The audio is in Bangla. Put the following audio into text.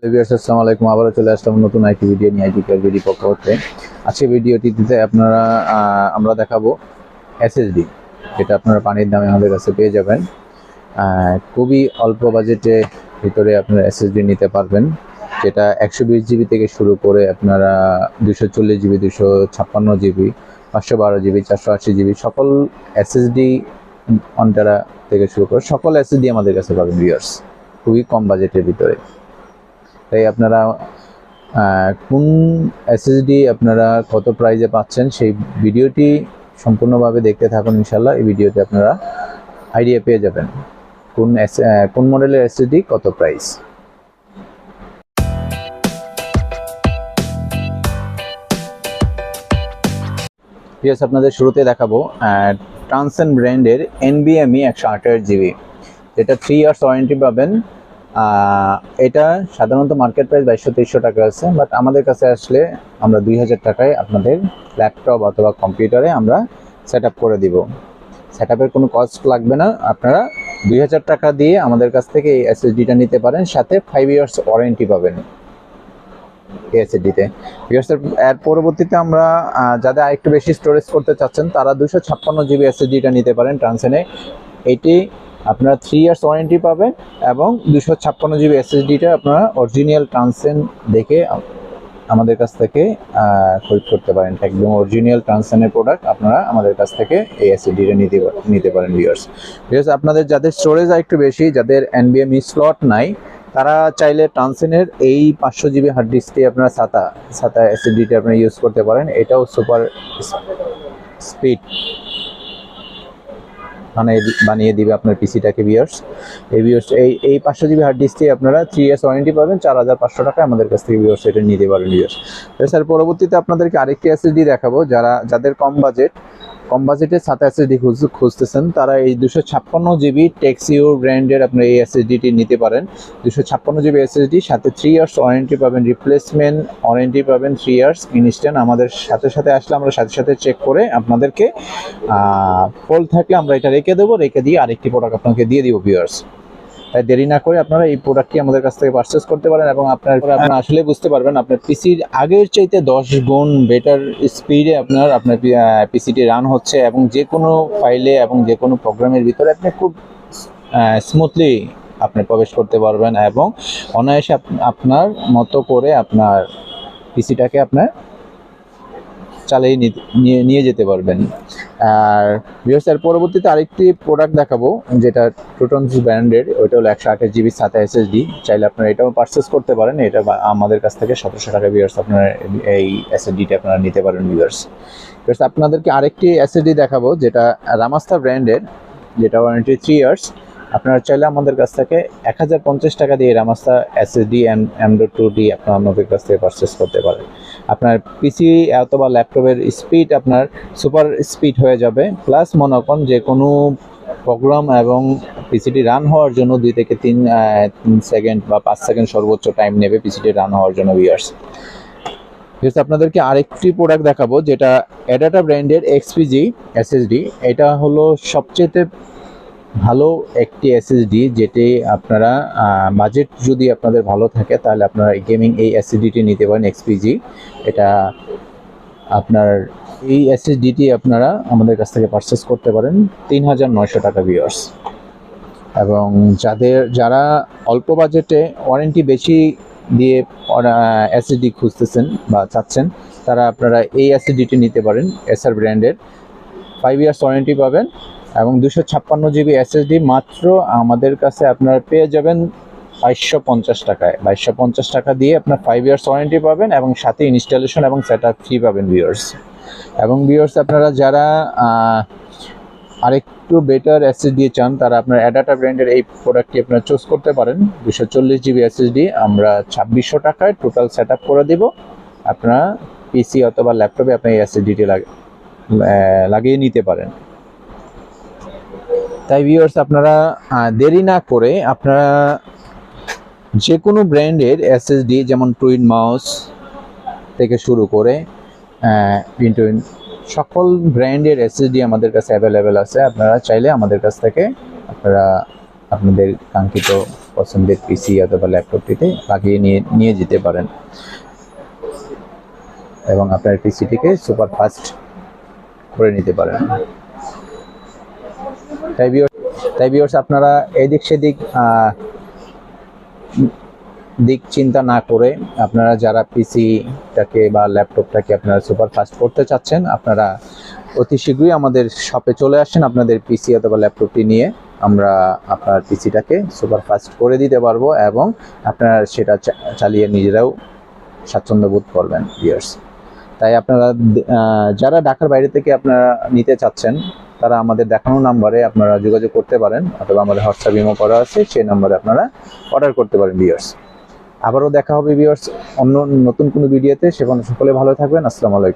হ্যালো ভিউয়ার্স, আসসালামু আলাইকুম। আবারও চলে আসলাম নতুন আইটি ভিডিও নিয়ে। আইটি কেয়ার ভিডিও পক্ষ হতে আজকে ভিডিওটিতে আমরা দেখাবো এসএসডি, যেটা আপনারা পানির দামে আমাদের কাছে পেয়ে যাবেন। খুবই অল্প বাজেটে ভিতরে আপনারা এসএসডি নিতে পারবেন, যেটা 120 জিবি থেকে শুরু করে আপনারা 240 জিবি, 256 জিবি, 512 জিবি, 480 জিবি সকল এসএসডি অন্টারা থেকে শুরু করে সকল এসএসডি আমাদের কাছে পাবেন ভিউয়ার্স, খুবই কম বাজেটের ভিতরে। তাই আপনারা কোন এসএসডি আপনারা কত প্রাইসে পাচ্ছেন সেই ভিডিওটি সম্পূর্ণভাবে দেখতে থাকুন। ইনশাল্লাহ এই ভিডিওতে আপনারা আইডিয়া পেয়ে যাবেন কোন মডেলের এসএসডি কত প্রাইস। ঠিক আছে, আপনাদের শুরুতে দেখাবো ট্রান্সেন ব্র্যান্ডের NVMe 128 জিবি, যেটা 3 ইয়ার্স ওয়ারেন্টি পাবেন। এটা সাধারণত মার্কেট প্রাইস 2200-2300 টাকা আছে, বাট আমাদের কাছে আসলে আমরা 2000 টাকায় আপনাদের ল্যাপটপ অথবা কম্পিউটারে আমরা সেট আপ করে দিব। সেট আপের কোনো কস্ট লাগবে না, আপনারা 2000 টাকা দিয়ে আমাদের কাছ থেকে এই এসএসডিটা নিতে পারেন, সাথে 5 ইয়ার্স ওয়ারেন্টি পাবেন এই এসএসডিতে। এর পরবর্তীতে আমরা যাদের আরেকটু বেশি স্টোরেজ করতে চাচ্ছেন তারা 256 জিবি এসএসডিটা নিতে পারেন ট্রান্সেনে। এটি আপনারা 3 ইয়ার্স ওয়ারেন্টি পাবেন এবং 256 জিবি এসএসডিটা আপনারা অরিজিনাল ট্রান্সেন দেখে আমাদের কাছ থেকে খরিদ করতে পারেন। একদম অরিজিনাল ট্রান্সেনের প্রোডাক্ট আপনারা আমাদের কাছ থেকে এই এসএসডিটা নিতে পারেন ভিউয়ার্স। আপনাদের যাদের স্টোরেজ একটু বেশি, যাদের NVMe স্লট নাই, তারা চাইলে ট্রান্সেনের এই 500 জিবি হার্ড ডিস্কটি আপনারা সাতা এসএসডিটা আপনারা ইউজ করতে পারেন। এটাও সুপার স্পিড বানিয়ে দিবে আপনার পিসিটাকে ভিউয়ার্স। এই 500 জিবি হার্ড ডিস্কটি আপনারা 3 ইয়ার্স ওয়ারেন্টি পাবেন 4500 টাকা আমাদের কাছ থেকে ভিউয়ার্স এটা নিতে পারেন ভিউয়ার্স। স্যার পরবর্তীতে আপনাদেরকে আরেকটি এসএসডি দেখাবো। যাদের কম বাজেটে সাতা এসএসডি খুঁজতেছেন তারা এই 256 জিবি টেক্সিওর ব্র্যান্ডের আপনারা এই এসএসডিটি নিতে পারেন। 256 জিবি এসএসডি, সাথে 3 ইয়ার্স ওয়ারেন্টি পাবেন, রিপ্লেসমেন্ট ওয়ারেন্টি পাবেন 3 ইয়ার্স ইনস্ট্যান্ট। আমাদের সাথে আসলে আমরা সাথে চেক করে আপনাদেরকে ফল্ট থাকলে আমরা এটা রেখে দিয়ে আরেকটি প্রোডাক্ট আপনাকে দিয়ে দিব ভিউয়ার্স। তাই দেরি না করে আপনারা এই প্রোডাক্টটি আমাদের কাছ থেকে পারচেস করতে পারেন এবং আপনারা আসলে বুঝতে পারবেন আপনার পিসির আগের চাইতে 10 গুণ বেটার স্পিডে আপনার পিসিটি রান হচ্ছে, এবং যে কোনো ফাইলে এবং যে কোনো প্রোগ্রামের ভিতরে আপনি খুব স্মুথলি আপনি প্রবেশ করতে পারবেন এবং অনায়াসে আপনার মতো করে আপনার পিসিটাকে আপনার চালিয়ে নিয়ে যেতে পারবেন। আর ভিউয়ার্স পরবর্তীতে আরেকটি প্রোডাক্ট দেখাবো, যেটা ট্রুটনস ব্র্যান্ডের, ওইটা হলো 128 জিবি সাতা এসএসডি। চাইলে আপনারা এটাও পারচেস করতে পারেন। এটা আমাদের কাছ থেকে 1700 টাকা ভিউয়ার্স আপনারা এই এসএসডিটা আপনারা নিতে পারেন ভিউয়ার্স। আপনাদেরকে আরেকটি এসএসডি দেখাবো, যেটা রামাস্তা ব্র্যান্ডের, যেটা ওয়ারেন্টি 3 ইয়ার্স। আপনারা চাইলে আমাদের কাছ থেকে 1050 টাকা দিয়ে রামাস্তা এসএসডি M.2D আপনারা আমাদের কাছ থেকে পারচেস করতে পারেন। আপনার পিসি অথবা ল্যাপটপের স্পিড আপনার সুপার স্পিড হয়ে যাবে, প্লাস মনে করেন যে কোনো প্রোগ্রাম এবং পিসিটি রান হওয়ার জন্য 2 থেকে 3 সেকেন্ড বা 5 সেকেন্ড সর্বোচ্চ টাইম নেবে পিসিটি রান হওয়ার জন্য ভিউয়ার্স। আপনাদেরকে আরেকটি প্রোডাক্ট দেখাবো, যেটা adata ব্র্যান্ডের XPG এসএসডি। এটা হলো সবচেয়ে ভালো একটি এসএসডি, যেটি আপনারা বাজেট যদি আপনাদের ভালো থাকে তাহলে আপনারা গেমিং এই এসএসডিটি নিতে পারেন XPG। এটা আপনার এই এসএসডিটি আপনারা আমাদের কাছ থেকে পারচেস করতে পারেন 3900 টাকা ভিউয়ার্স। এবং যারা অল্প বাজেটে ওয়ারেন্টি বেশি দিয়ে এসএসডি খুঁজতেছেন বা চাচ্ছেন, তারা আপনারা এই এসএসডিটি নিতে পারেন। SR ব্র্যান্ডের 5 ইয়ার্স ওয়ারেন্টি পাবেন এবং 256 জিবি এসএসডি মাত্র আমাদের কাছে আপনারা পেয়ে যাবেন 2250 টাকায়। 2250 টাকা দিয়ে আপনার 5 ইয়ার্স ওয়ারেন্টি পাবেন এবং সাথে ইনস্টলেশন এবং সেট আপ ফ্রি পাবেন ভিউয়ার্স। এবং ভিউয়ার্স আপনারা যারা আরেকটু বেটার এসএসডি চান, তারা আপনার adata ব্র্যান্ডের এই প্রোডাক্টটি আপনারা চুজ করতে পারেন। 240 জিবি এসএসডি আমরা 2600 টাকায় টোটাল সেট আপ করে দিব। আপনারা পিসি অথবা ল্যাপটপে আপনি এই এসএসডিটি লাগিয়ে নিতে পারেন। তাই ভিউয়ার্স আপনারা দেরি না করে আপনারা যে কোনো ব্র্যান্ডের এসএসডি, যেমন টুইন মাউস থেকে শুরু করে সকল ব্র্যান্ডের এসএসডি আমাদের কাছে অ্যাভেলেবেল আছে। আপনারা চাইলে আমাদের কাছ থেকে আপনারা আপনাদের কাঙ্ক্ষিত পছন্দের পিসি অথবা ল্যাপটপটিতে লাগিয়ে নিয়ে যেতে পারেন এবং আপনার পিসিটিকে সুপার ফাস্ট করে নিতে পারেন। তাই ভিউয়ার্স আপনারা এদিক সেদিক দিক চিন্তা না করে আপনারা যারা পিসিটাকে বা ল্যাপটপটাকে আপনারা সুপার ফাস্ট করতে চাচ্ছেন, আপনারা অতি শীঘ্রই আমাদের শপে চলে আসেন আপনাদের পিসি অথবা ল্যাপটপটি নিয়ে। আমরা আপনার পিসিটাকে সুপার ফাস্ট করে দিতে পারবো এবং আপনারা সেটা চালিয়ে নিজেরাও স্বাচ্ছন্দ্য বোধ করবেন ভিউয়ার্স। তাই আপনারা যারা ঢাকার বাইরে থেকে আপনারা নিতে চাচ্ছেন তারা আমাদের দেখানো নাম্বারে আপনারা যোগাযোগ করতে পারেন অথবা আমাদের হোয়াটসঅ্যাপ ইমো করা আছে, সেই নাম্বারে আপনারা অর্ডার করতে পারেন ভিউয়ার্স। আবারও দেখা হবে ভিউয়ার্স অন্য নতুন কোনো ভিডিওতে। সেখানে সকলে ভালো থাকবেন। আসসালামু আলাইকুম।